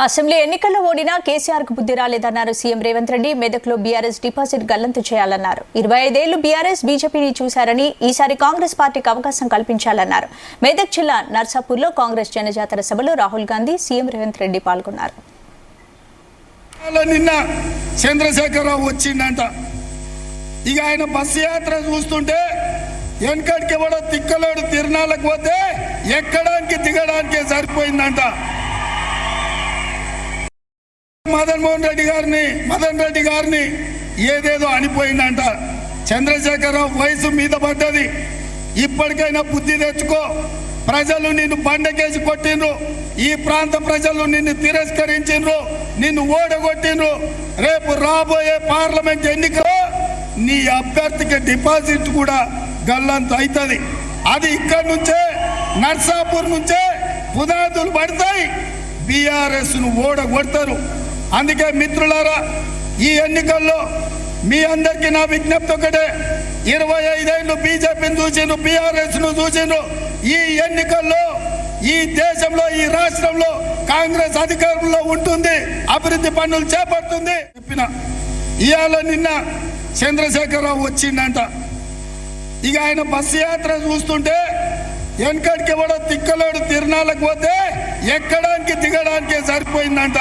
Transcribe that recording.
Assembly ఎన్నికల్లో ఓడినా కేసీఆర్ కు బుద్ధి రాలేదన్నారు సీఎం రేవంత్ రెడ్డి. మెదక్లో బీఆర్ఎస్ డిపాజిట్ గల్లంతు చేయాలన్నారు. 25 ఏళ్లు బీఆర్ఎస్ బీజేపీని చూశారని ఈసారి కాంగ్రెస్ పార్టీకి అవకాశం కల్పించాలన్నారు. మెదక్ జిల్లా నర్సాపూర్లో కాంగ్రెస్ జనజాతర సభలో రాహుల్ గాంధీ, సీఎం రేవంత్ రెడ్డి పాల్గొన్నారు. నిన్న చంద్రశేఖరరావు వచ్చిందంట. ఇక ఆయన బస్సు యాత్ర చూస్తుంటే వెనకడికి ఎవడో తిక్కలోడు తిరణాలకు పోతే ఎక్కడానికి దిగడానికే సరిపోయిందంట. మదన్ రెడ్డి గారిని ఏదేదో అనిపోయిందంట. చంద్రశేఖరరావు వయసు మీద పడ్డది. ఇప్పటికైనా బుద్ధి తెచ్చుకో. ప్రజలు నిన్ను బండకేసి కొట్టిండ్రు. ఈ ప్రాంత ప్రజలు నిన్ను తిరస్కరించిండ్రు, నిన్ను ఓడగొట్టిండ్రు. రేపు రాబోయే పార్లమెంట్ ఎన్నికలో నీ అభ్యర్థికి డిపాజిట్ కూడా గల్లంత అవుతుంది. అది ఇక్కడి నుంచే నర్సాపూర్ నుంచే పునాదులు పడతాయి. బీఆర్ఎస్ ను ఓడగొడతారు. అందుకే మిత్రులారా, ఈ ఎన్నికల్లో మీ అందరికీ నా విజ్ఞప్తి ఒకటే. 25 ఏళ్ళు బీజేపీని చూసిండ్రు, బీఆర్ఎస్ ను చూసిండ్రు. ఈ ఎన్నికల్లో ఈ దేశంలో, ఈ రాష్ట్రంలో కాంగ్రెస్ అధికారంలో ఉంటుంది, అభివృద్ధి పనులు చేపడుతుంది చెప్పిన. ఇవాళ నిన్న చంద్రశేఖరరావు వచ్చిందంట. ఇక ఆయన బస్సు యాత్ర చూస్తుంటే వెనకడికి ఎవడో తిక్కలోడు తిరణాలకు పోతే ఎక్కడానికి దిగడానికే సరిపోయిందంట.